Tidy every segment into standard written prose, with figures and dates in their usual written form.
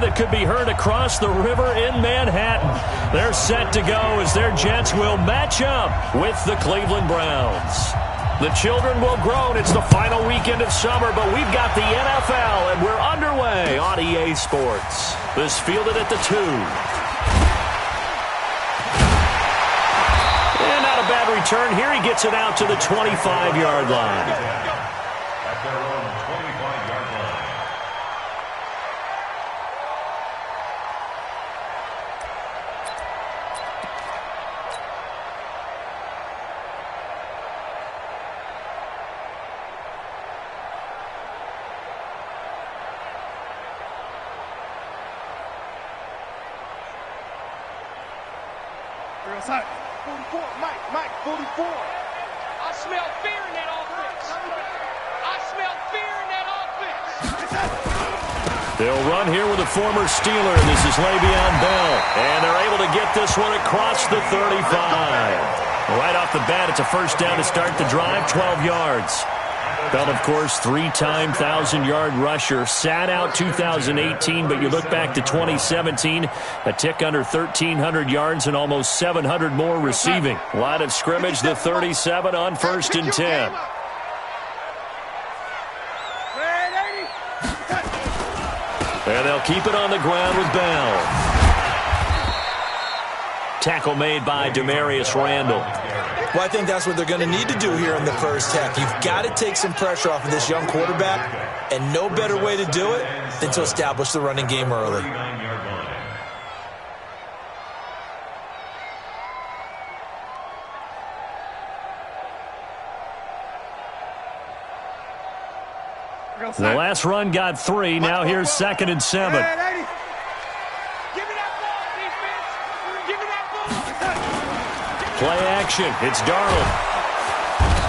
that could be heard across the river in Manhattan. They're set to go as their Jets will match up with the Cleveland Browns. The children will groan. It's the final weekend of summer, but we've got the NFL, and we're underway on EA Sports. This fielded at the 2. And not a bad return here. He gets it out to the 25-yard line. At their own 25-yard line. Real side. 44, Mike, 44. I smell fear in that offense. I smell fear in that offense. They'll run here with a former Steeler. This is Le'Veon Bell. And they're able to get this one across the 35. Right off the bat, it's a first down to start the drive, 12 yards. Bell, of course, 3-time 1,000-yard rusher. Sat out 2018, but you look back to 2017, a tick under 1,300 yards and almost 700 more receiving. Line of scrimmage, the 37 on 1st and 10. And they'll keep it on the ground with Bell. Tackle made by Demarius Randall. Well, I think that's what they're going to need to do here in the first half. You've got to take some pressure off of this young quarterback, and no better way to do it than to establish the running game early. The last run got 3. Now here's 2nd and 7. Give me that ball, defense. Give me that ball. Play action. It's Darnold.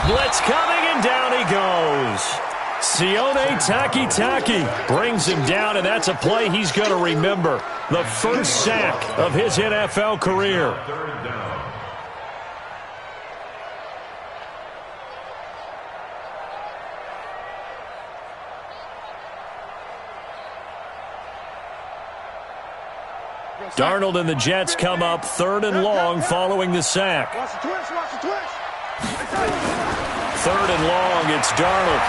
Blitz coming, and down he goes. Sione Takitaki brings him down, and that's a play he's going to remember. The first sack of his NFL career. Darnold and the Jets come up 3rd and long following the sack. Watch the twist, watch the twist. 3rd and long, it's Darnold.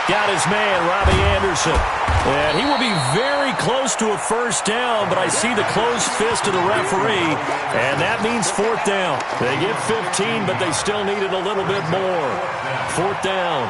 Got his man, Robbie Anderson. And he will be very close to a first down, but I see the closed fist of the referee, and that means 4th down. They get 15, but they still needed a little bit more. 4th down.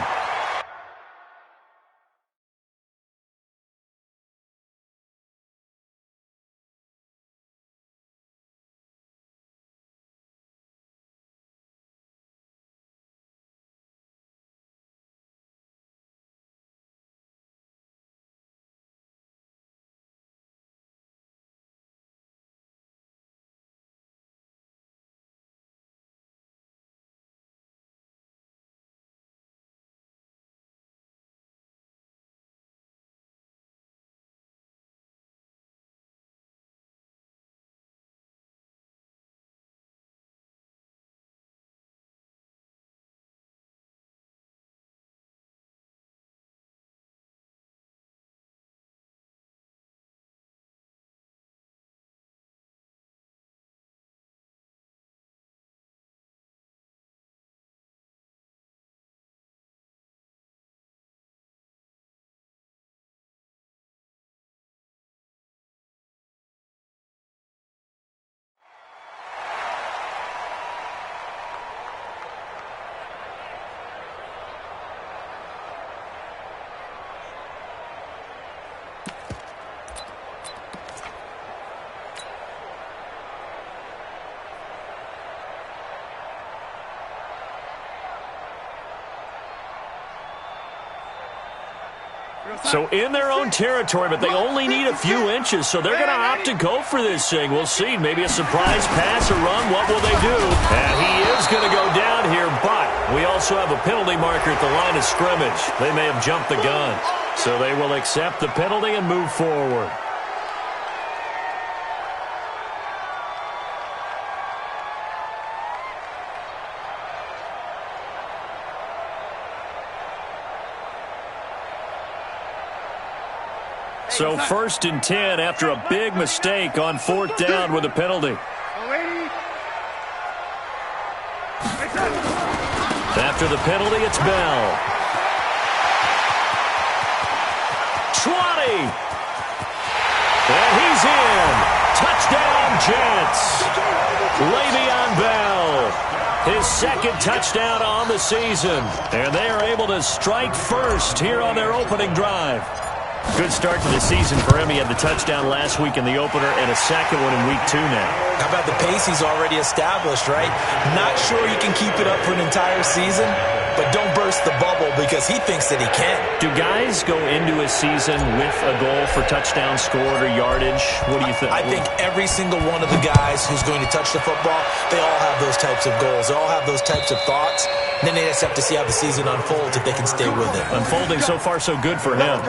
So in their own territory, but they only need a few inches, so they're going to opt to go for this thing. We'll see. Maybe a surprise pass or run. What will they do? And he is going to go down here, but we also have a penalty marker at the line of scrimmage. They may have jumped the gun. So they will accept the penalty and move forward. So 1st and 10 after a big mistake on 4th down with a penalty. After the penalty, it's Bell. 20. And he's in. Touchdown, Jets. Le'Veon Bell. His 2nd touchdown on the season. And they are able to strike first here on their opening drive. Good start to the season for him. He had the touchdown last week in the opener and a 2nd one in week 2 now. How about the pace he's already established, right? Not sure he can keep it up for an entire season, but don't burst the bubble because he thinks that he can. Do guys go into a season with a goal for touchdowns scored or yardage? What do you think? I think every single one of the guys who's going to touch the football, they all have those types of goals. They all have those types of thoughts. And then they just have to see how the season unfolds if they can stay with it. Unfolding so far so good for him.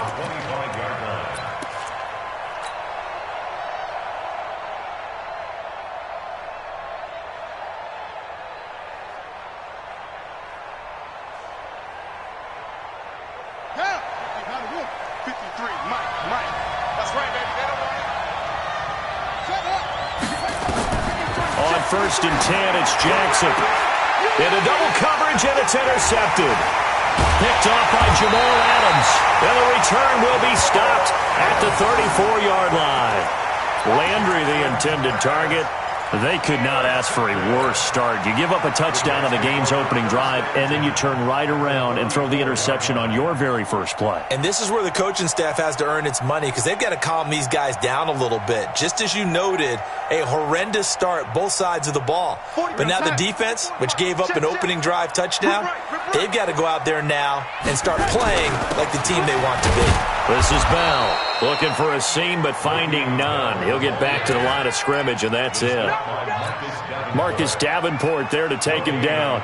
On 1st and 10, it's Jackson. Into double coverage, and it's intercepted. Picked off by Jamal Adams. And the return will be stopped at the 34-yard line. Landry, the intended target. They could not ask for a worse start. You give up a touchdown on the game's opening drive, and then you turn right around and throw the interception on your very first play. And this is where the coaching staff has to earn its money because they've got to calm these guys down a little bit. Just as you noted, a horrendous start, both sides of the ball. But now the defense, which gave up an opening drive touchdown, they've got to go out there now and start playing like the team they want to be. This is Bell. Looking for a seam, but finding none. He'll get back to the line of scrimmage, and that's it. Marcus Davenport there to take him down.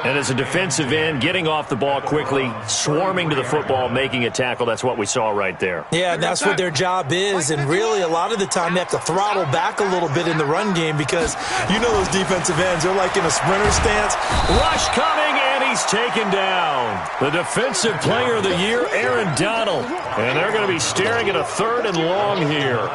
And as a defensive end, getting off the ball quickly, swarming to the football, making a tackle, that's what we saw right there. Yeah, that's what their job is, and really a lot of the time they have to throttle back a little bit in the run game because you know those defensive ends, they're like in a sprinter stance. Rush coming, and he's taken down. The defensive player of the year, Aaron Donald. And they're going to be staring at a 3rd and long here.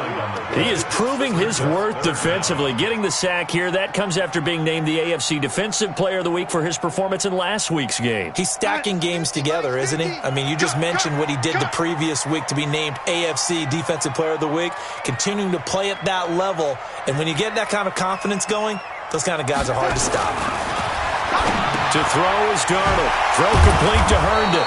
He is proving his worth defensively. Getting the sack here, that comes after being named the AFC Defensive Player of the Week for his performance in last week's game. He's stacking games together, isn't he? I mean, you just mentioned what he did the previous week to be named AFC Defensive Player of the Week, continuing to play at that level. And when you get that kind of confidence going, those kind of guys are hard to stop. To throw is Darnold. Throw complete to Herndon.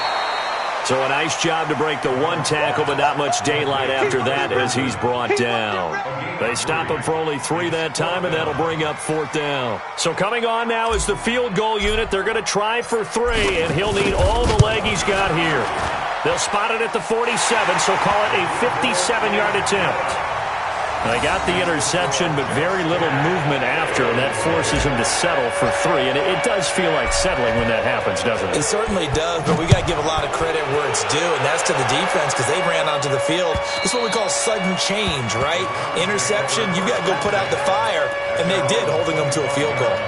So a nice job to break the one tackle, but not much daylight after that as he's brought down. They stop him for only 3 that time, and that'll bring up 4th down. So coming on now is the field goal unit. They're going to try for 3, and he'll need all the leg he's got here. They'll spot it at the 47, so call it a 57-yard attempt. They got the interception, but very little movement after, and that forces him to settle for 3. And it does feel like settling when that happens, doesn't it? It certainly does, but we got to give a lot of credit where it's due, and that's to the defense because they ran onto the field. It's what we call sudden change, right? Interception, you got to go put out the fire, and they did, holding them to a field goal.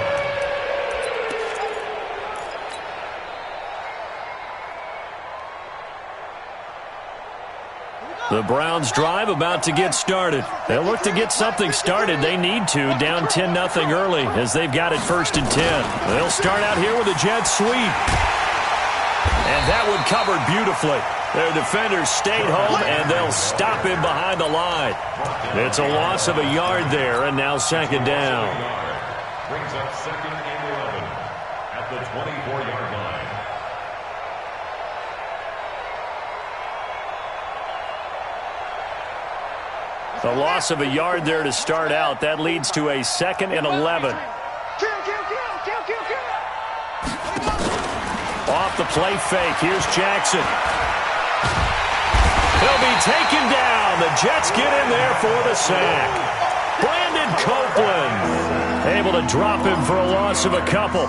The Browns drive about to get started. They'll look to get something started. They need to, down 10-0 early as they've got it 1st and 10. They'll start out here with a jet sweep. And that one covered beautifully. Their defenders stayed home, and they'll stop him behind the line. It's a loss of a yard there, and now 2nd down. Brings up 2nd and 11 at the 24-yard line. The loss of a yard there to start out. That leads to a 2nd and 11. Off the play fake. Here's Jackson. He'll be taken down. The Jets get in there for the sack. Brandon Copeland able to drop him for a loss of a couple.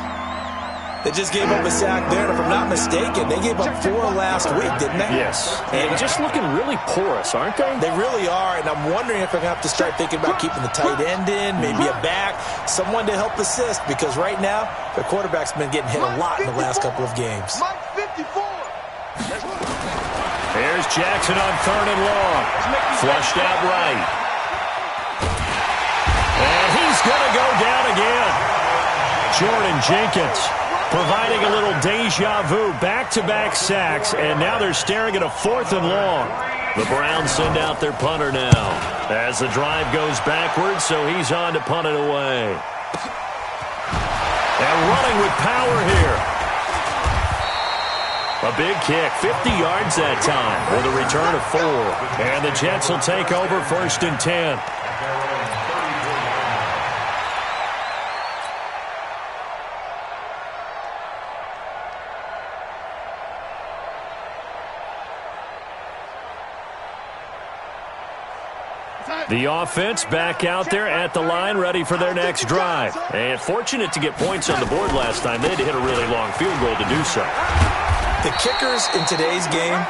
They just gave up a sack there, and if I'm not mistaken, they gave up 4 last week, didn't they? Yes. And just looking really porous, aren't they? They really are, and I'm wondering if they're going to have to start thinking about keeping the tight end in, maybe a back, someone to help assist, because right now, their quarterback's been getting hit a lot in the last couple of games. Here's Jackson on 3rd and long. Flushed out right. And he's going to go down again. Jordan Jenkins providing a little deja vu. Back-to-back sacks, and now they're staring at a 4th and long. The Browns send out their punter now as the drive goes backwards, so he's on to punt it away. And running with power here. A big kick, 50 yards that time with a return of 4. And the Jets will take over 1st and 10. The offense back out there at the line, ready for their next drive. And fortunate to get points on the board last time. They had to hit a really long field goal to do so. The kickers in today's game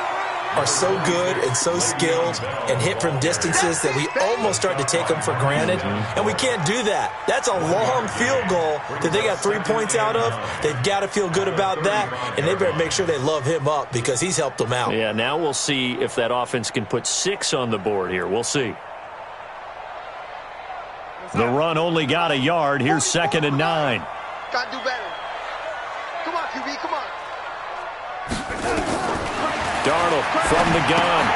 are so good and so skilled and hit from distances that we almost start to take them for granted. And we can't do that. That's a long field goal that they got 3 points out of. They've got to feel good about that, and they better make sure they love him up because he's helped them out. Yeah, now we'll see if that offense can put 6 on the board here. We'll see. The run only got a yard. Here's 2nd and 9. Gotta do better. Come on, QB, come on. Darnold from the gun.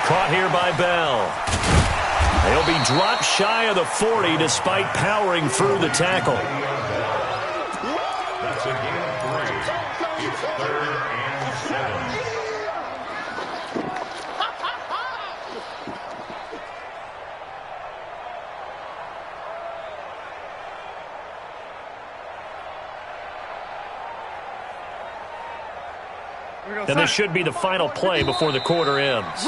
Caught here by Bell. He'll be dropped shy of the 40 despite powering through the tackle. That's a gain of 3. It's 3rd and 7. And this should be the final play before the quarter ends.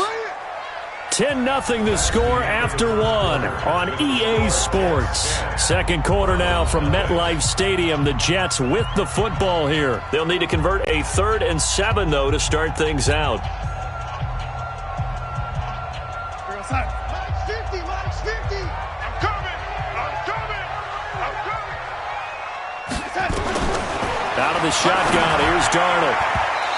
10-0 the score after 1 on EA Sports. Second quarter now from MetLife Stadium. The Jets with the football here. They'll need to convert a 3rd and 7, though, to start things out. Mike's 50, Mike's 50. I'm coming. Out of the shotgun, here's Darnold.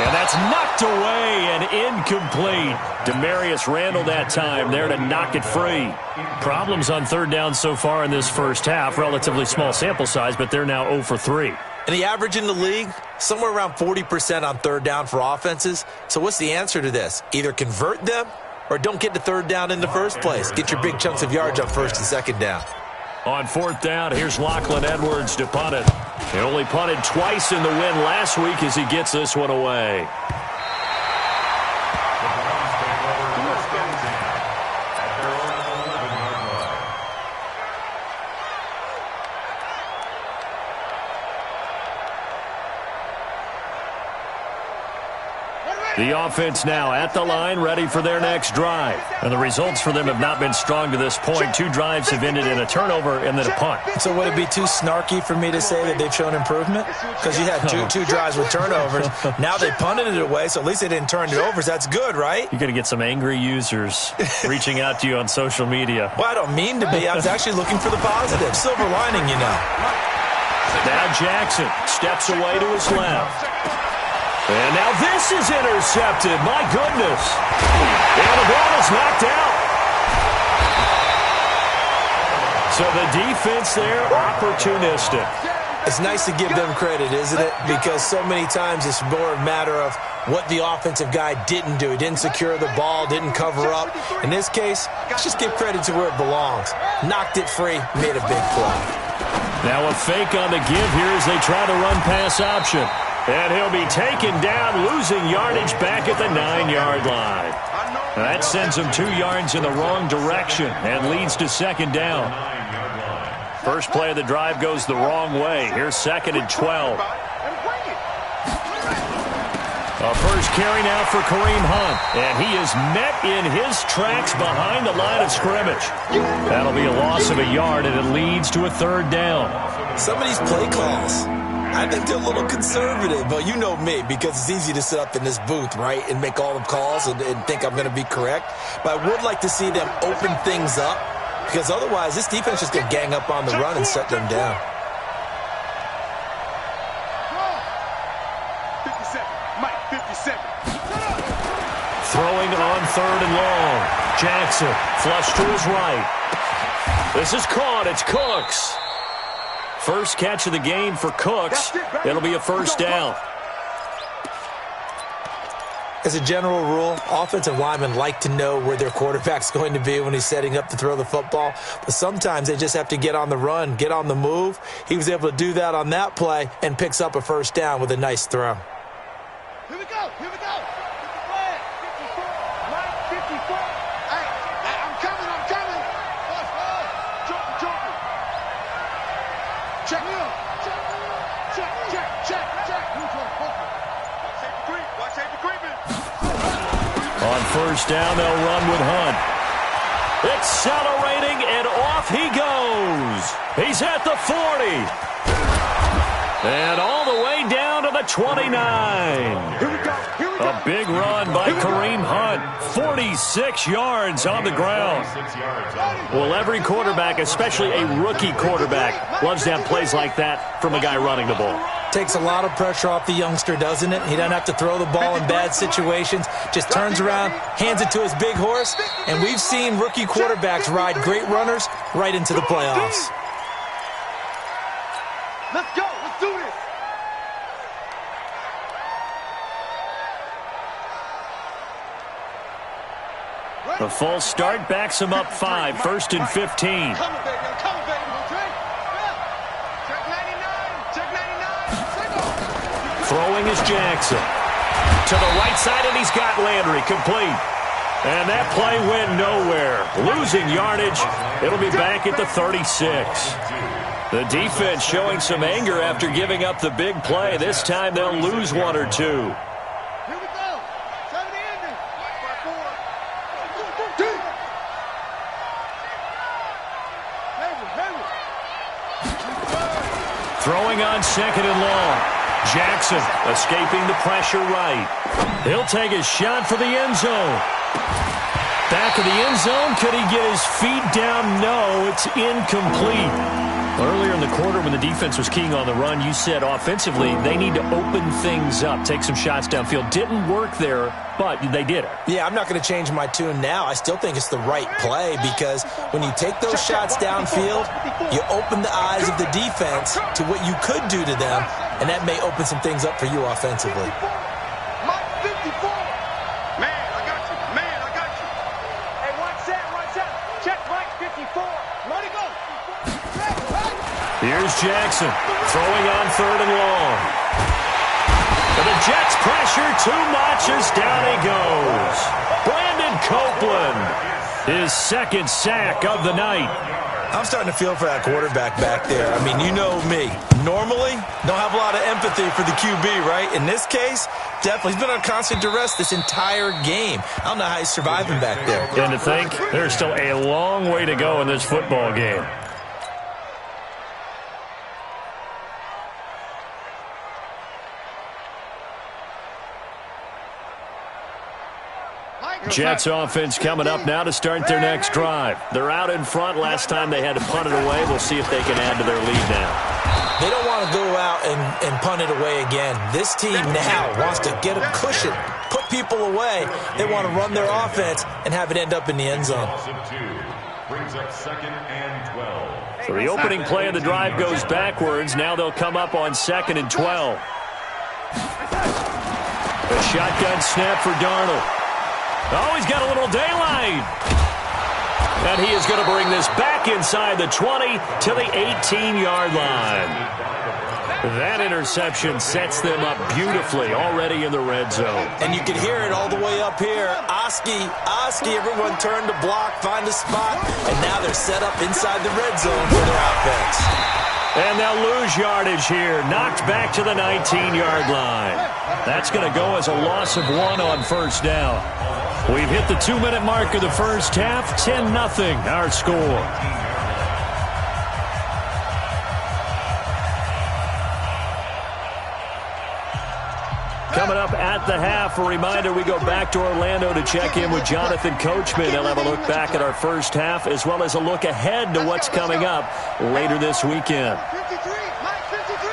And that's knocked away and incomplete. Demarius Randall that time there to knock it free. Problems on 3rd down so far in this first half. Relatively small sample size, but they're now 0 for 3. And the average in the league, somewhere around 40% on 3rd down for offenses. So what's the answer to this? Either convert them or don't get to 3rd down in the first place. Get your big chunks of yards on 1st and 2nd down. On 4th down, here's Lachlan Edwards to punt it. He only punted twice in the win last week as he gets this one away. The offense now at the line, ready for their next drive. And the results for them have not been strong to this point. 2 drives have ended in a turnover and then a punt. So would it be too snarky for me to say that they've shown improvement? Because you had two drives with turnovers. Now they punted it away, so at least they didn't turn it over. So that's good, right? You're going to get some angry users reaching out to you on social media. Well, I don't mean to be. I was actually looking for the positive. Silver lining, you know. Now Jackson steps away to his left. And now this is intercepted. My goodness. And the ball is knocked out. So the defense there, opportunistic. It's nice to give them credit, isn't it? Because so many times it's more a matter of what the offensive guy didn't do. He didn't secure the ball, didn't cover up. In this case, let's just give credit to where it belongs. Knocked it free, made a big play. Now a fake on the give here as they try to run pass option. And he'll be taken down, losing yardage back at the 9-yard line. That sends him 2 yards in the wrong direction and leads to 2nd down. First play of the drive goes the wrong way. Here's 2nd and 12. A first carry now for Kareem Hunt. And he is met in his tracks behind the line of scrimmage. That'll be a loss of a yard, and it leads to a 3rd down. Some of these play calls, I think they're a little conservative, but you know me, because it's easy to sit up in this booth, right, and make all the calls and think I'm going to be correct. But I would like to see them open things up, because otherwise this defense is going to gang up on the run and shut them down. 57, Mike, 57. Throwing on 3rd and long. Jackson, flush to his right. This is caught. It's Cooks. First catch of the game for Cooks. It'll be a first down. As a general rule, offensive linemen like to know where their quarterback's going to be when he's setting up to throw the football. But sometimes they just have to get on the run, get on the move. He was able to do that on that play and picks up a first down with a nice throw. Here we go. Get the flag. 54. Mike, 54. Hey, I'm coming. Joker. Check me out. Check. Watch safety creeping. On first down, they'll run with Hunt. Accelerating, and off he goes. He's at the 40. And all the way down to the 29. Here we go. A big run by Kareem Hunt. 46 yards on the ground. Well, every quarterback, especially a rookie quarterback, loves to have plays like that from a guy running the ball. Takes a lot of pressure off the youngster, doesn't it? He doesn't have to throw the ball in bad situations. Just turns around, hands it to his big horse. And we've seen rookie quarterbacks ride great runners right into the playoffs. Let's go. Let's do this. The false start backs him up 5, 1st and 15. I'm coming, baby. Okay? Check 99. Throwing is Jackson. To the right side, and he's got Landry complete. And that play went nowhere. Losing yardage. It'll be back at the 36. The defense showing some anger after giving up the big play. This time they'll lose 1 or 2. Here we go. 70 ending. Throwing on 2nd and long. Jackson escaping the pressure right. He'll take his shot for the end zone. Back of the end zone. Could he get his feet down? No, it's incomplete. Earlier in the quarter when the defense was keying on the run, you said offensively they need to open things up, take some shots downfield. Didn't work there, but they did it. Yeah, I'm not going to change my tune now. I still think it's the right play because when you take those shots downfield, you open the eyes of the defense to what you could do to them, and that may open some things up for you offensively. Mike 54. Man, I got you. Hey, one set. Check Mike 54. Let it go. Here's Jackson throwing on 3rd and long. And the Jets pressure too much as down he goes. Brandon Copeland, his 2nd sack of the night. I'm starting to feel for that quarterback back there. I mean, you know me. Normally, don't have a lot of empathy for the QB, right? In this case, definitely. He's been on constant duress this entire game. I don't know how he's surviving back there. And to think, there's still a long way to go in this football game. Jets offense coming up now to start their next drive. They're out in front. Last time they had to punt it away. We'll see if they can add to their lead now. They don't want to go out and punt it away again. This team now wants to get a cushion, put people away. They want to run their offense and have it end up in the end zone. Brings up 2nd and 12. So the opening play of the drive goes backwards. Now they'll come up on 2nd and 12. A shotgun snap for Darnold. Oh, he's got a little daylight. And he is going to bring this back inside the 20 to the 18-yard line. That interception sets them up beautifully already in the red zone. And you can hear it all the way up here. Oski, everyone turned to block, find a spot, and now they're set up inside the red zone for their offense. And they'll lose yardage here, knocked back to the 19-yard line. That's going to go as a loss of 1 on first down. We've hit the 2-minute mark of the first half, 10-0 our score. Coming up at the half, a reminder, we go back to Orlando to check in with Jonathan Coachman. He'll have a look back at our first half as well as a look ahead to what's coming up later this weekend. 53, Mike 53.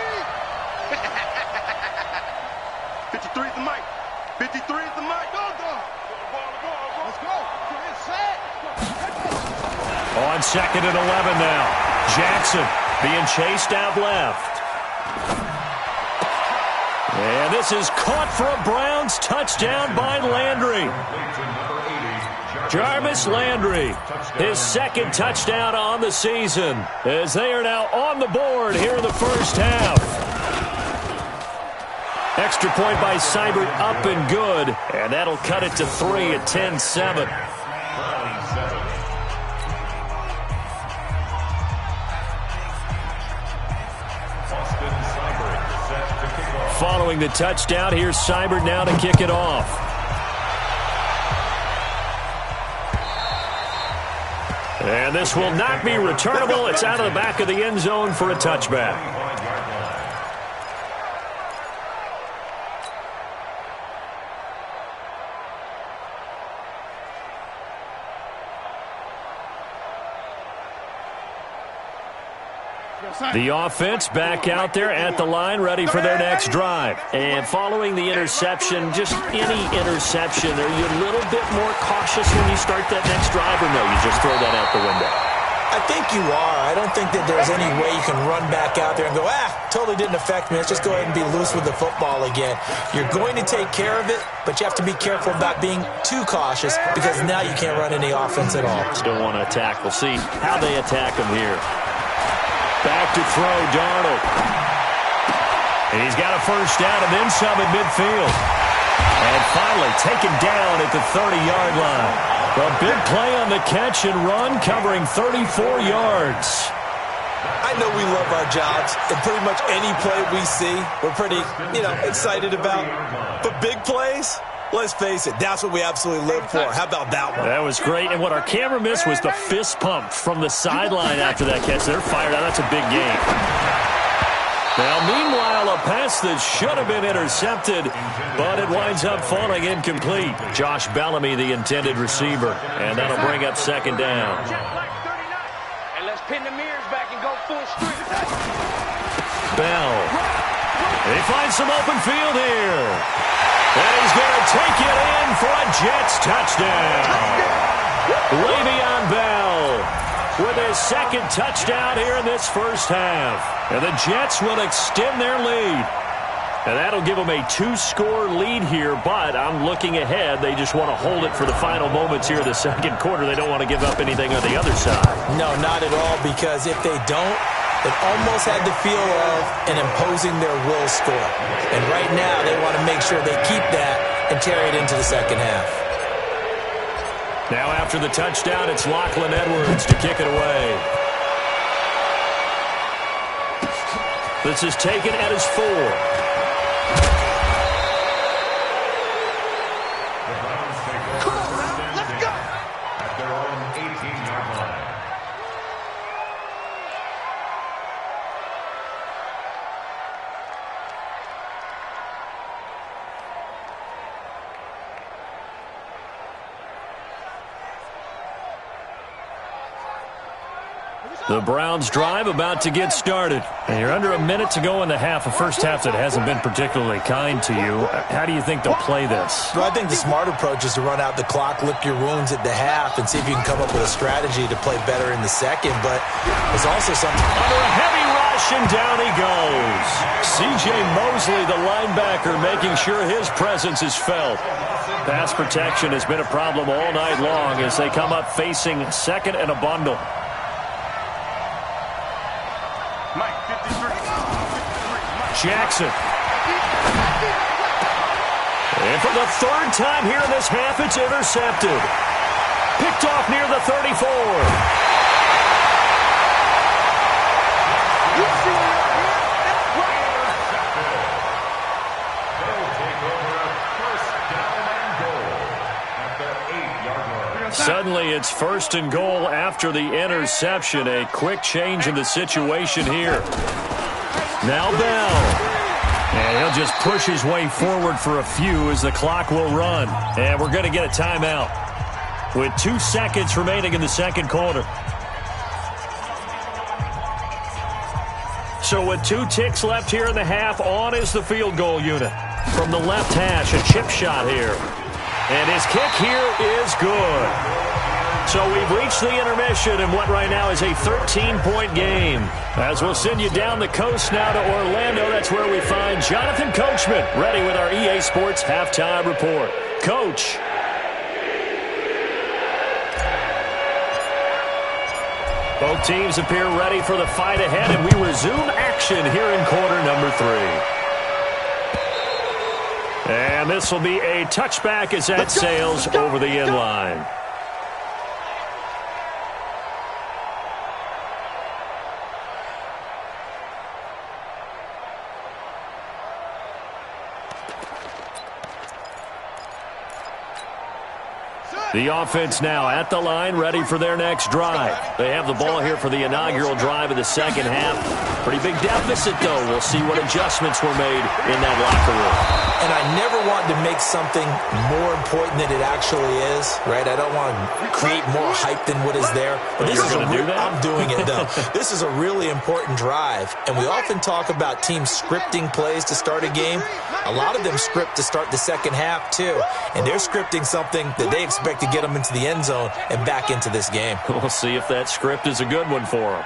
53 is the Mike. 53 is the Mike. Go. On 2nd and 11 now. Jackson being chased out left. And this is caught for a Browns touchdown by Landry. Jarvis Landry, his second touchdown on the season, as they are now on the board here in the first half. Extra point by Seibert, up and good, and that'll cut it to 3 at 10-7. Following the touchdown, here's Seibert now to kick it off. And this will not be returnable. It's out of the back of the end zone for a touchback. The offense back out there at the line, ready for their next drive. And following the interception, just any interception, are you a little bit more cautious when you start that next drive, or no, you just throw that out the window? I think you are. I don't think that there's any way you can run back out there and go, totally didn't affect me. Let's just go ahead and be loose with the football again. You're going to take care of it, but you have to be careful about being too cautious because now you can't run any offense at all. Still want to attack. We'll see how they attack him here. Back to throw, Darnold. And he's got a first down and then some at midfield. And finally taken down at the 30-yard line. A big play on the catch and run, covering 34 yards. I know we love our jobs, and pretty much any play we see, we're pretty, excited about. But big plays, let's face it, that's what we absolutely live for. How about that one? That was great. And what our camera missed was the fist pump from the sideline after that catch. They're fired out. That's a big game. Now, meanwhile, a pass that should have been intercepted, but it winds up falling incomplete. Josh Bellamy, the intended receiver, and that'll bring up second down. And let's pin the mirrors back and go full street. Bell. They find some open field here. And he's going to take it in for a Jets touchdown. Le'Veon Bell with his second touchdown here in this first half. And the Jets will extend their lead. And that'll give them a 2-score lead here, but I'm looking ahead. They just want to hold it for the final moments here in the second quarter. They don't want to give up anything on the other side. No, not at all, because if they don't, it almost had the feel of an imposing their will score. And right now, they want to make sure they keep that and carry it into the second half. Now after the touchdown, it's Lachlan Edwards to kick it away. This is taken at his 4. The Browns drive about to get started. And you're under a minute to go in the half, a first half that hasn't been particularly kind to you. How do you think they'll play this? Well, I think the smart approach is to run out the clock, lick your wounds at the half, and see if you can come up with a strategy to play better in the second. But there's also something... Under a heavy rush, and down he goes. C.J. Mosley, the linebacker, making sure his presence is felt. Pass protection has been a problem all night long as they come up facing second and a bundle. Jackson. And for the third time here in this half, it's intercepted. Picked off near the 34. Suddenly it's first and goal after the interception. A quick change in the situation here. Now Bell. And he'll just push his way forward for a few as the clock will run. And we're going to get a timeout with 2 seconds remaining in the second quarter. So with 2 ticks left here in the half, on is the field goal unit. From the left hash, a chip shot here. And his kick here is good. So we've reached the intermission in what right now is a 13-point game. As we'll send you down the coast now to Orlando, that's where we find Jonathan Coachman, ready with our EA Sports Halftime Report. Coach. Both teams appear ready for the fight ahead, and we resume action here in quarter number 3. And this will be a touchback as that sails over the end line. The offense now at the line, ready for their next drive. They have the ball here for the inaugural drive of the second half. Pretty big deficit, though. We'll see what adjustments were made in that locker room. And I never want to make something more important than it actually is, right? I don't want to create more hype than what is there. But this is I'm doing it, though. This is a really important drive. And we often talk about teams scripting plays to start a game. A lot of them script to start the second half, too. And they're scripting something that they expect to get them into the end zone and back into this game. We'll see if that script is a good one for them.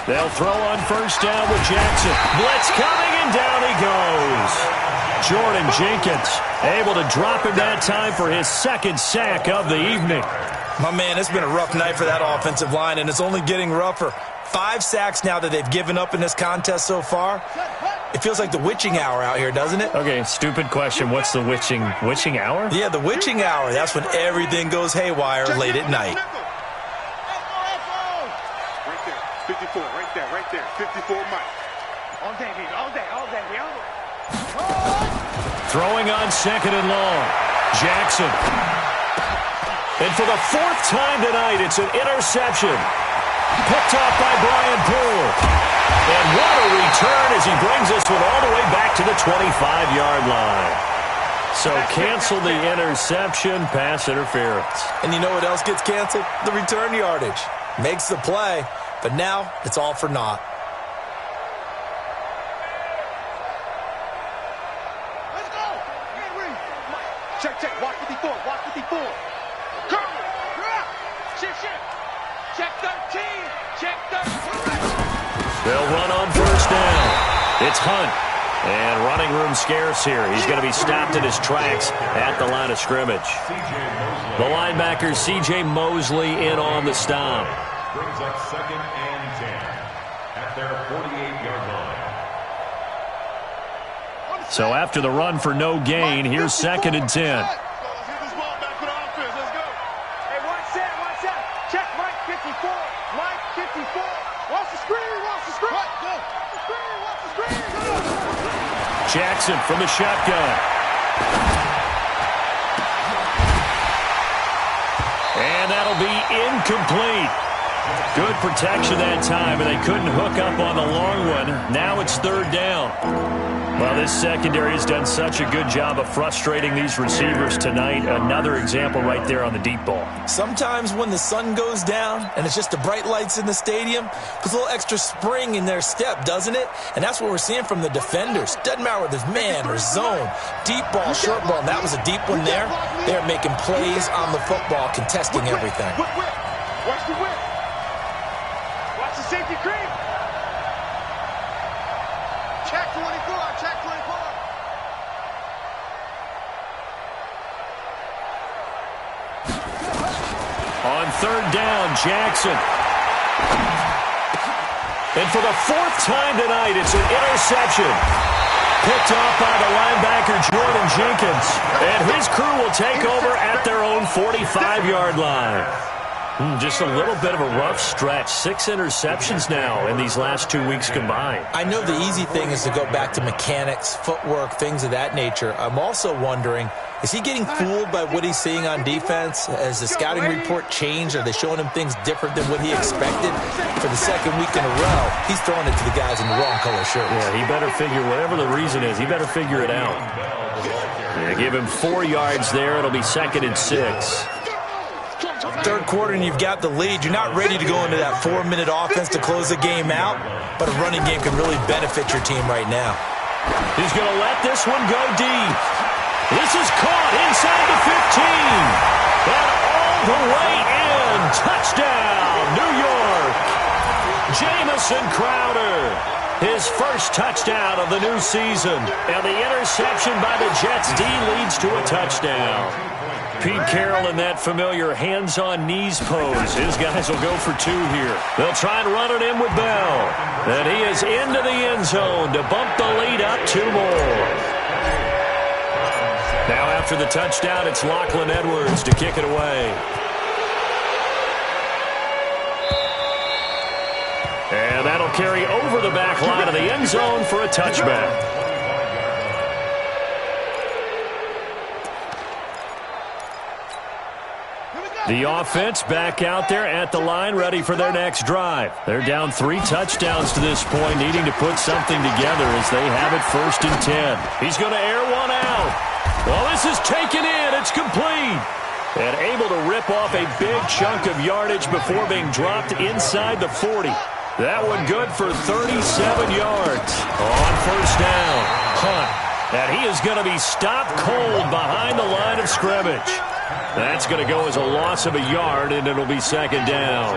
They'll throw on first down with Jackson. Blitz coming, and down he goes. Jordan Jenkins able to drop him that time for his second sack of the evening. My man, it's been a rough night for that offensive line, and it's only getting rougher. 5 sacks now that they've given up in this contest so far. It feels like the witching hour out here, doesn't it? Okay, stupid question. What's the witching hour? Yeah, the witching hour. That's when everything goes haywire late at night. 54, right there. 54, Mike. All day, baby. All day. Throwing on second and long. Jackson. And for the 4th time tonight, it's an interception. Picked off by Brian Poole. And what a return as he brings this one all the way back to the 25-yard line. So cancel the interception, pass interference. And you know what else gets canceled? The return yardage. Makes the play. But now, it's all for naught. Let's go. Check. Watch 54. Check 13. Check 13. They'll run on first down. It's Hunt. And running room scarce here. He's going to be stopped in his tracks at the line of scrimmage. The linebacker, C.J. Mosley, in on the stop. Brings up 2nd and 10 at their 48-yard line. So after the run for no gain, here's 2nd and 10. Hey, watch that. Check Mike 54. Watch the screen. Jackson from the shotgun. And that'll be incomplete. Good protection that time, and they couldn't hook up on the long one. Now it's 3rd down. Well, this secondary has done such a good job of frustrating these receivers tonight. Another example right there on the deep ball. Sometimes when the sun goes down and it's just the bright lights in the stadium, puts a little extra spring in their step, doesn't it? And that's what we're seeing from the defenders. Doesn't matter whether it's man or zone, deep ball, short ball. And that was a deep one there. They're making plays on the football, contesting everything. Watch the whip. Watch the safety creep. Check 24. On 3rd down, Jackson. And for the 4th time tonight, it's an interception. Picked off by the linebacker, Jordan Jenkins. And his crew will take over at their own 45-yard line. Just a little bit of a rough stretch. 6 interceptions now in these last 2 weeks combined. I know the easy thing is to go back to mechanics, footwork, things of that nature. I'm also wondering, is he getting fooled by what he's seeing on defense? Has the scouting report changed? Are they showing him things different than what he expected? For the 2nd week in a row, he's throwing it to the guys in the wrong color shirts. Yeah, he better figure, whatever the reason is, he better figure it out. Yeah, give him 4 yards there. It'll be 2nd and 6. 3rd quarter and you've got the lead. You're not ready to go into that 4-minute offense to close the game out, but a running game can really benefit your team right now. He's going to let this one go deep. This is caught inside the 15. And all the way in. Touchdown, New York. Jamison Crowder. His first touchdown of the new season. And the interception by the Jets D leads to a touchdown. Pete Carroll in that familiar hands-on knees pose. His guys will go for 2 here. They'll try and run it in with Bell. And he is into the end zone to bump the lead up 2 more. Now after the touchdown, it's Lachlan Edwards to kick it away. And that'll carry over the back line of the end zone for a touchback. The offense back out there at the line, ready for their next drive. They're down 3 touchdowns to this point, needing to put something together as they have it 1st and 10. He's going to air one out. Well, this is taken in. It's complete. And able to rip off a big chunk of yardage before being dropped inside the 40. That one good for 37 yards. On 1st down, Hunt. And he is going to be stopped cold behind the line of scrimmage. That's going to go as a loss of a yard, and it'll be 2nd down.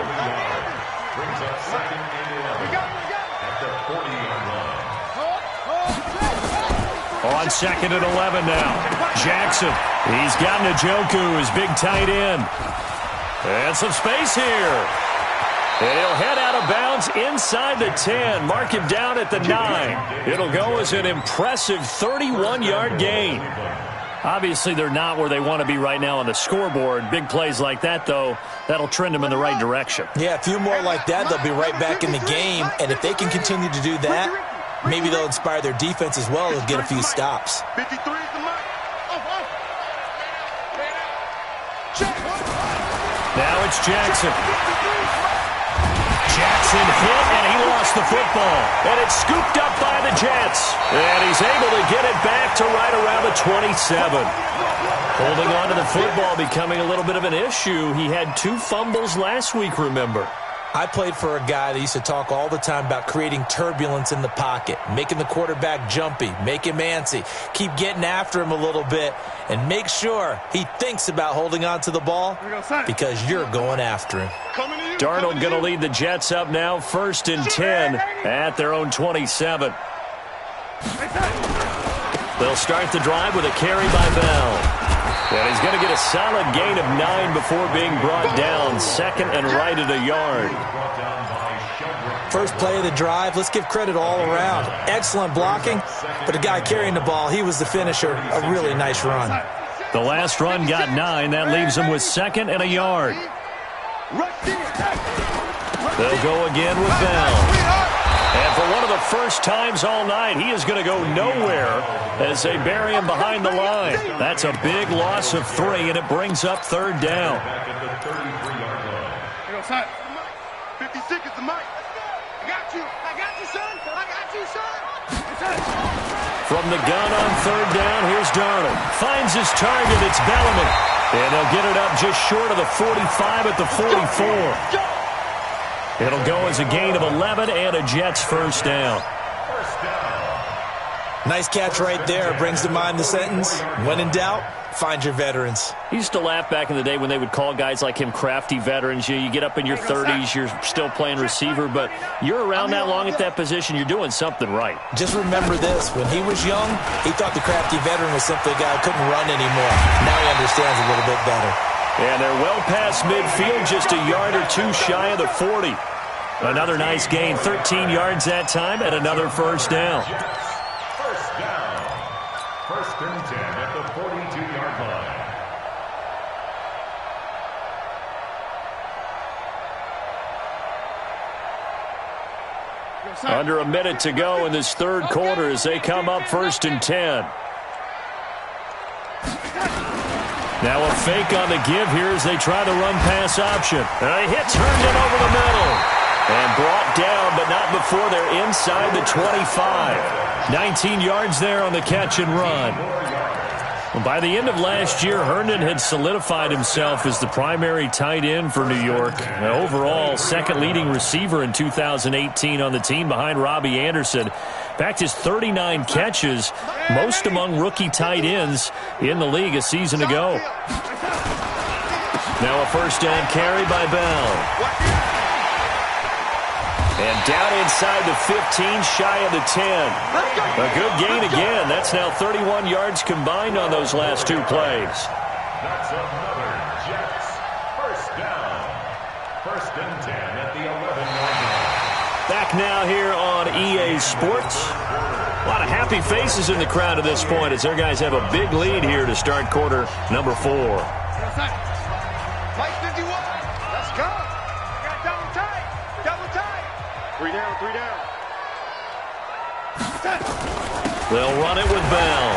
Brings up 2nd and 11 at the 40-yard line. On 2nd and 11 now. Jackson. He's got Njoku, his big tight end. And some space here. And he'll head out of bounds inside the 10. Mark him down at the 9. It'll go as an impressive 31-yard gain. Obviously, they're not where they want to be right now on the scoreboard. Big plays like that, though, that'll trend them in the right direction. Yeah, a few more like that, they'll be right back in the game. And if they can continue to do that, maybe they'll inspire their defense as well and get a few stops. 53 is the mark. Now it's Jackson. Jackson hit, and he lost the football. And it's scooped up by the Jets. And he's able to get it back to right around the 27. Holding on to the football becoming a little bit of an issue. He had 2 fumbles last week, remember. I played for a guy that used to talk all the time about creating turbulence in the pocket, making the quarterback jumpy, make him antsy, keep getting after him a little bit, and make sure he thinks about holding on to the ball because you're going after him. Darnold going to lead the Jets up now, 1st and 10 at their own 27. They'll start the drive with a carry by Bell. And he's going to get a solid gain of 9 before being brought down. 2nd and right at a yard. First play of the drive, let's give credit all around. Excellent blocking, but the guy carrying the ball, he was the finisher. A really nice run. The last run got 9. That leaves him with 2nd and a yard. They'll go again with Bell. And for one of the first times all night, he is going to go nowhere as they bury him behind the line. That's a big loss of 3, and it brings up 3rd down. 56 is the mic. I got you. I got you, son. I got you, son. From the gun on 3rd down, here's Darnold. Finds his target. It's Bellamy. And they'll get it up just short of the 45 at the 44. It'll go as a gain of 11 and a Jets 1st down. Nice catch right there. Brings to mind the sentence, when in doubt, find your veterans. He used to laugh back in the day when they would call guys like him crafty veterans. You get up in your 30s, you're still playing receiver, but you're around that long at that position, you're doing something right. Just remember this. When he was young, he thought the crafty veteran was simply a guy who couldn't run anymore. Now he understands a little bit better. And they're well past midfield, just a yard or 2 shy of the 40. Another nice gain, 13 yards that time, and another 1st down. 1st down. 1st and 10 at the 42-yard line. Under a minute to go in this 3rd quarter as they come up 1st and 10. Now a fake on the give here as they try the run-pass option. A hit turned in over the middle. And brought down, but not before they're inside the 25. 19 yards there on the catch and run. Well, by the end of last year, Herndon had solidified himself as the primary tight end for New York. And overall, 2nd leading receiver in 2018 on the team behind Robbie Anderson. fact, his 39 catches, most among rookie tight ends in the league a season ago. Now a first down carry by Bell. And down inside the 15, shy of the 10. A good gain again. That's now 31 yards combined on those last two plays. That's another Jets first down. First and 10 at the 11-yard line. Back now here on EA Sports. A lot of happy faces in the crowd at this point as their guys have a big lead here to start quarter number 4. Mike 51. Let's go. Got double tight. Double tight. 3 down, 3 down. They'll run it with Bell.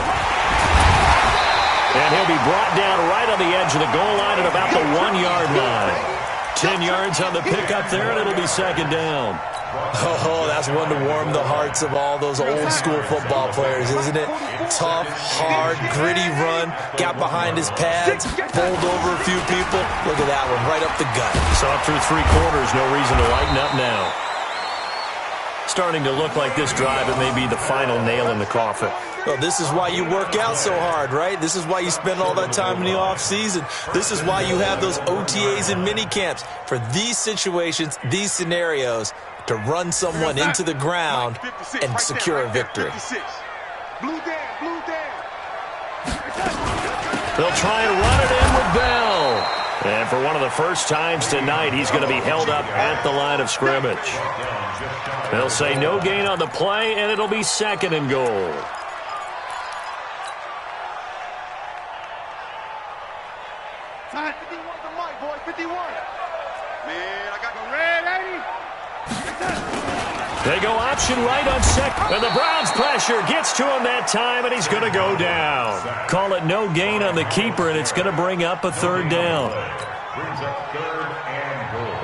And he'll be brought down right on the edge of the goal line at about the 1-yard line. 10 yards on the pickup there, and it'll be second down. Oh, that's one to warm the hearts of all those old-school football players, isn't it? Tough, hard, gritty run, got behind his pads, bowled over a few people. Look at that one, right up the gut. Saw it through 3 quarters, no reason to lighten up now. Starting to look like this drive, it may be the final nail in the coffin. Well, this is why you work out so hard, right? This is why you spend all that time in the off-season. This is why you have those OTAs and mini-camps. For these situations, these scenarios, to run someone into the ground and secure a victory. Blue down, blue down. They'll try and run it in with Bell. And for one of the first times tonight, he's going to be held up at the line of scrimmage. They'll say no gain on the play, and it'll be second and goal. Time 51 to Mike, boy, 51. Man, I got the red 80. They go option right on second, and the Browns pressure gets to him that time, and he's going to go down. Call it no gain on the keeper, and it's going to bring up a third down. Brings up third and goal.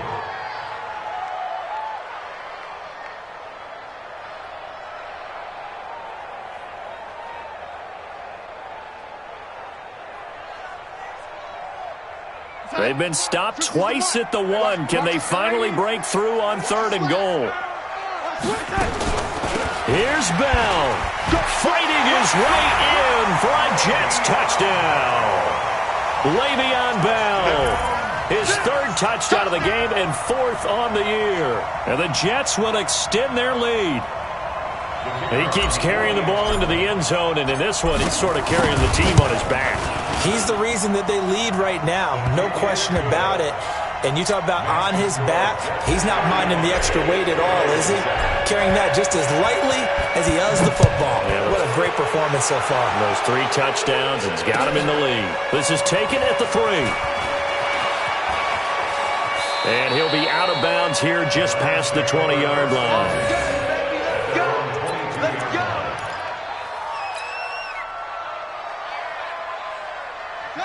They've been stopped twice at the 1. Can they finally break through on third and goal? Here's Bell, fighting his way in for a Jets touchdown. Le'Veon Bell, his 3rd touchdown of the game and 4th on the year. And the Jets will extend their lead. He keeps carrying the ball into the end zone, and in this one, he's sort of carrying the team on his back. He's the reason that they lead right now, no question about it. And you talk about on his back, he's not minding the extra weight at all, is he? Carrying that just as lightly as he does the football. Yeah, what a great performance so far. Those 3 touchdowns, it's got him in the lead. This is taken at the 3. And he'll be out of bounds here just past the 20-yard line.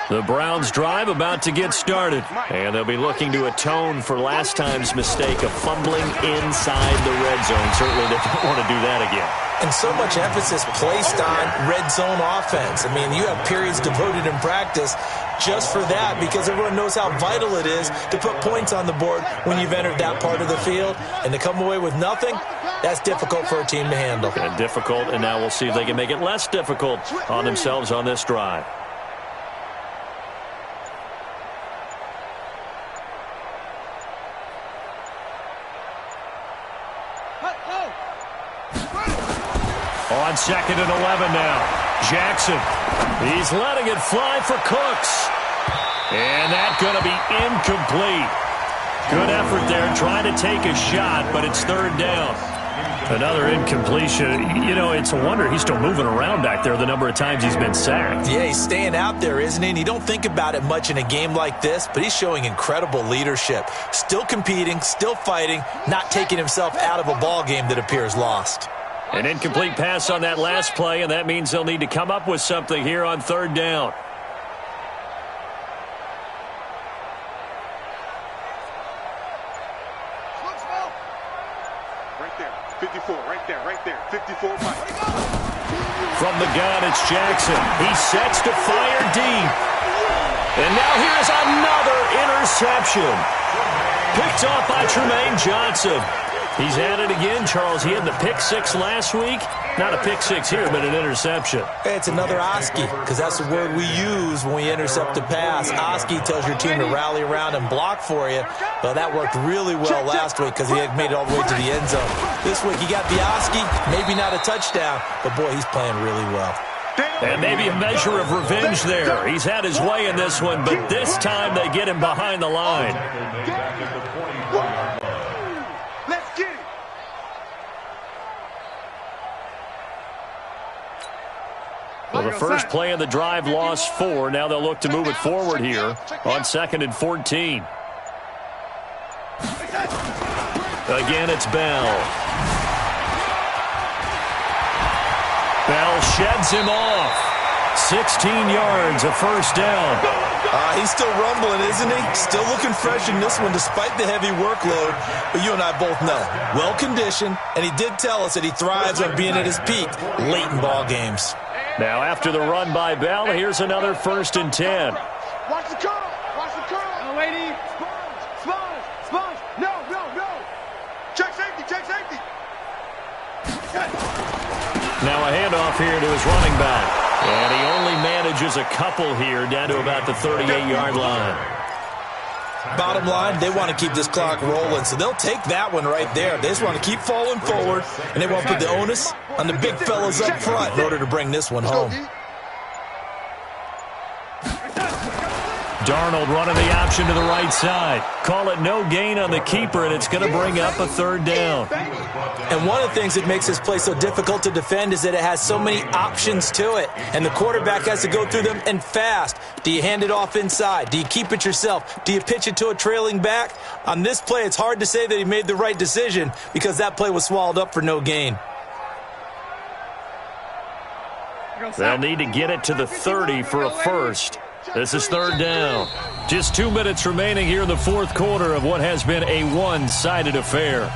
The Browns drive about to get started, and they'll be looking to atone for last time's mistake of fumbling inside the red zone. Certainly they don't want to do that again. And so much emphasis placed on red zone offense. I mean, you have periods devoted in practice just for that because everyone knows how vital it is to put points on the board when you've entered that part of the field. And to come away with nothing, that's difficult for a team to handle. And difficult, and now we'll see if they can make it less difficult on themselves on this drive. On 2nd and 11 now. Jackson. He's letting it fly for Cooks. And that's going to be incomplete. Good effort there trying to take a shot, but it's 3rd down. Another incompletion. You know, it's a wonder he's still moving around back there the number of times he's been sacked. Yeah, he's staying out there, isn't he? And you don't think about it much in a game like this, but he's showing incredible leadership. Still competing, still fighting, not taking himself out of a ball game that appears lost. An incomplete pass on that last play, and that means they'll need to come up with something here on 3rd down. Right there, 54, right there, 54, Mike. From the gun, it's Jackson. He sets to fire deep. And now here's another interception. Picked off by Tremaine Johnson. He's at it again, Charles. He had the pick six last week. Not a pick six here, but an interception. Hey, it's another Oski, because that's the word we use when we intercept a pass. Oski tells your team to rally around and block for you. Well, that worked really well last week because he had made it all the way to the end zone. This week, he got the Oski, maybe not a touchdown, but, boy, he's playing really well. And maybe a measure of revenge there. He's had his way in this one, but this time they get him behind the line. Well, the first play of the drive lost 4. Now they'll look to move it forward here on 2nd and 14. Again, it's Bell. Bell sheds him off. 16 yards, a first down. He's still rumbling, isn't he? Still looking fresh in this one despite the heavy workload. But you and I both know, well-conditioned, and he did tell us that he thrives on being at his peak late in ball games. Now, after the run by Bell, here's another 1st and 10. Watch the curl. Watch the curl. No, lady. Sponge. No. Check safety. Now a handoff here to his running back. And he only manages a couple here down to about the 38-yard line. Bottom line, they want to keep this clock rolling, so they'll take that one right there. They just want to keep falling forward, and they want to put the onus on the big fellas up front in order to bring this one home. Darnold running the option to the right side. Call it no gain on the keeper, and it's going to bring up a 3rd down. And one of the things that makes this play so difficult to defend is that it has so many options to it, and the quarterback has to go through them and fast. Do you hand it off inside? Do you keep it yourself? Do you pitch it to a trailing back? On this play, it's hard to say that he made the right decision because that play was swallowed up for no gain. They'll need to get it to the 30 for a first. This is 3rd down. Just 2 minutes remaining here in the 4th quarter of what has been a one-sided affair.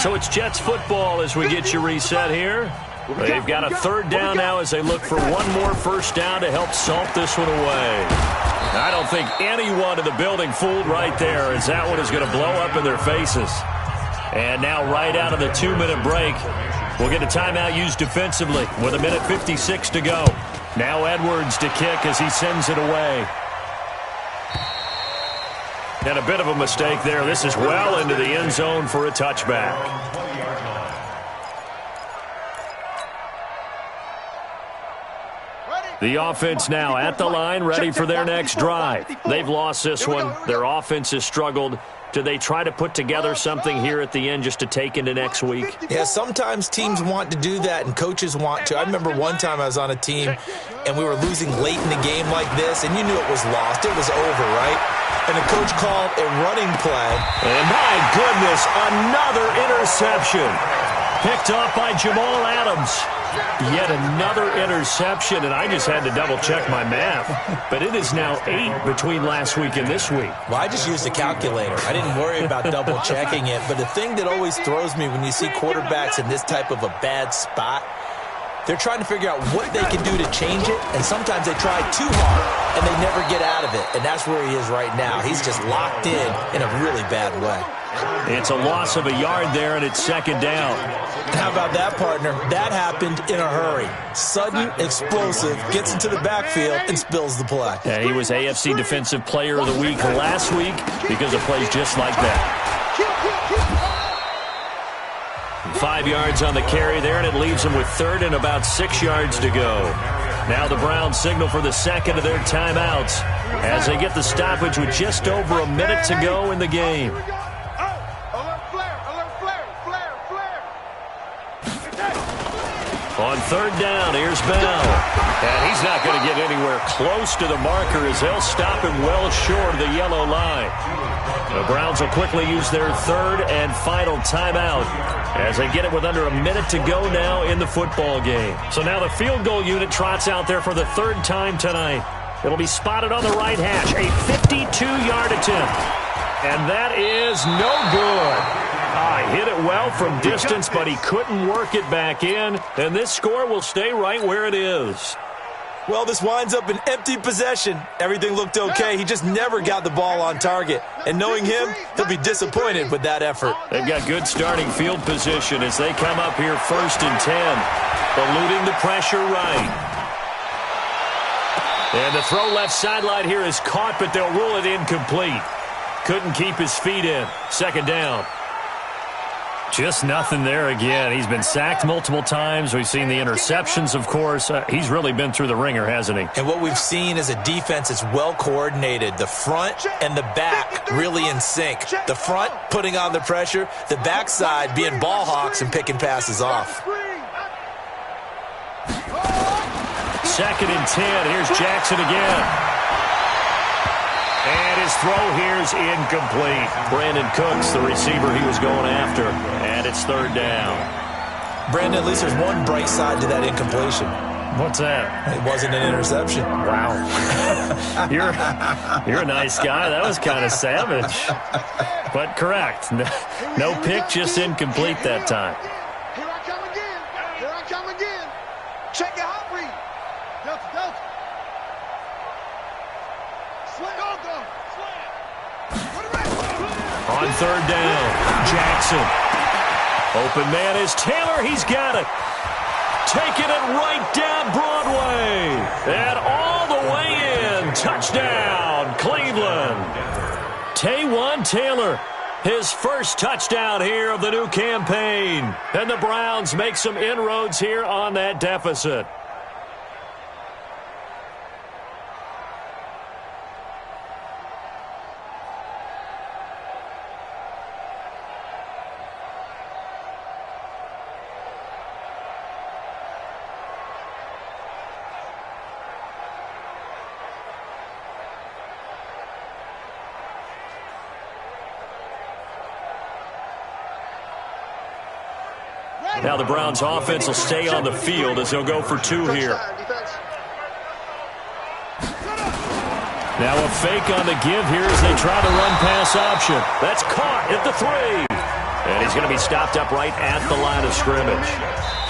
So it's Jets football as we get you reset here. They've got a 3rd down now as they look for one more first down to help salt this one away. I don't think anyone in the building fooled right there, as that one is going to blow up in their faces. And now right out of the 2-minute break, we'll get a timeout used defensively with 1:56 to go. Now Edwards to kick as he sends it away. And a bit of a mistake there. This is well into the end zone for a touchback. The offense now at the line, ready for their next drive. They've lost this one. Their offense has struggled. Do they try to put together something here at the end just to take into next week? Yeah, sometimes teams want to do that and coaches want to. I remember one time I was on a team and we were losing late in the game like this, and you knew it was lost. It was over, right? And the coach called a running play. And my goodness, another interception. Picked off by Jamal Adams. Yet another interception, and I just had to double-check my math. But it is now 8 between last week and this week. Well, I just used a calculator. I didn't worry about double-checking it. But the thing that always throws me when you see quarterbacks in this type of a bad spot, they're trying to figure out what they can do to change it, and sometimes they try too hard, and they never get out of it. And that's where he is right now. He's just locked in a really bad way. It's a loss of a yard there, and it's 2nd down. How about that, partner? That happened in a hurry. Sudden, explosive, gets into the backfield, and spills the play. Yeah, he was AFC Defensive Player of the Week last week because of plays just like that. 5 yards on the carry there, and it leaves them with 3rd and about 6 yards to go. Now the Browns signal for the 2nd of their timeouts as they get the stoppage with just over a minute to go in the game. On 3rd down, here's Bell. And he's not going to get anywhere close to the marker as they'll stop him well short of the yellow line. The Browns will quickly use their 3rd and final timeout as they get it with under a minute to go now in the football game. So now the field goal unit trots out there for the 3rd time tonight. It'll be spotted on the right hash, a 52-yard attempt. And that is no good. Hit it well from distance, but he couldn't work it back in, and this score will stay right where it is. Well, this winds up an empty possession. Everything looked okay. He just never got the ball on target. And knowing him, he'll be disappointed with that effort. They've got good starting field position as they come up here 1st and 10. Eluding the pressure right. And the throw left sideline here is caught, but they'll rule it incomplete. Couldn't keep his feet in. 2nd down. Just nothing there again. He's been sacked multiple times. We've seen the interceptions, of course. He's really been through the ringer, hasn't he? And what we've seen is a defense that's well coordinated. The front and the back really in sync. The front putting on the pressure. The backside being ball hawks and picking passes off. 2nd and 10. Here's Jackson again. And his throw here's incomplete. Brandon Cooks, the receiver he was going after. And it's 3rd down. Brandon, at least there's one bright side to that incompletion. What's that? It wasn't an interception. Wow. You're a nice guy. That was kind of savage. But correct. No pick, just incomplete that time. Here I come again. Here I come again. Check your hot read. Delta. On 3rd down, Jackson. Open man is Taylor. He's got it. Taking it right down Broadway. And all the way in. Touchdown, Cleveland. Taywan Taylor, his first touchdown here of the new campaign. And the Browns make some inroads here on that deficit. Now the Browns offense will stay on the field as they'll go for 2 here. Now a fake on the give here as they try to run pass option. That's caught at the 3. And he's going to be stopped up right at the line of scrimmage.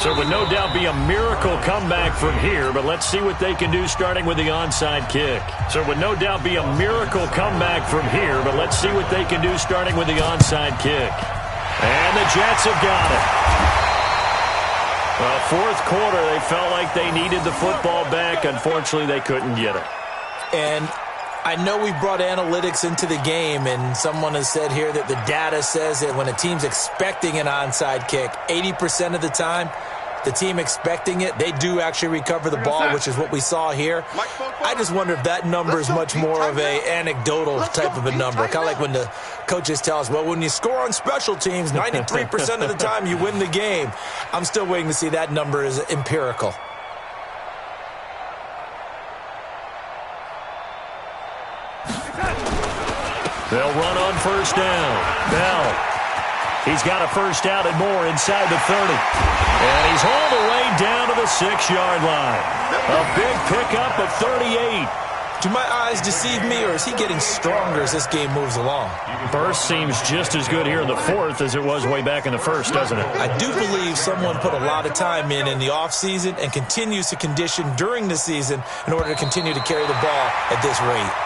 So it would no doubt be a miracle comeback from here, but let's see what they can do starting with the onside kick. So it would no doubt be a miracle comeback from here, but let's see what they can do starting with the onside kick. And the Jets have got it. Well, 4th quarter, they felt like they needed the football back. Unfortunately, they couldn't get it. And I know we brought analytics into the game, and someone has said here that the data says that when a team's expecting an onside kick, 80% of the time, the team expecting it, they do actually recover the ball, which is what we saw here. I just wonder if that number is much more of a anecdotal type of a number. Kind of like when the coaches tell us, well, when you score on special teams, 93% of the time you win the game. I'm still waiting to see that number is empirical. They'll run on 1st down. Bell. He's got a first down and more inside the 30. And he's all the way down to the 6-yard line. A big pickup of 38. Do my eyes deceive me, or is he getting stronger as this game moves along? Burst seems just as good here in the 4th as it was way back in the 1st, doesn't it? I do believe someone put a lot of time in the offseason and continues to condition during the season in order to continue to carry the ball at this rate.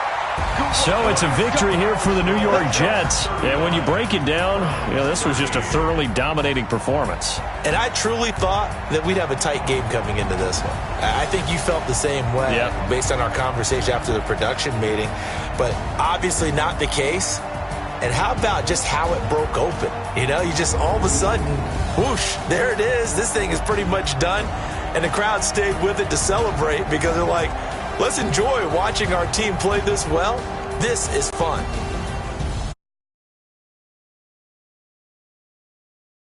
So it's a victory here for the New York Jets. And when you break it down, this was just a thoroughly dominating performance. And I truly thought that we'd have a tight game coming into this one. I think you felt the same way based on our conversation after the production meeting. But obviously not the case. And how about just how it broke open? You just all of a sudden, whoosh, there it is. This thing is pretty much done. And the crowd stayed with it to celebrate because they're like, let's enjoy watching our team play this well. This is fun.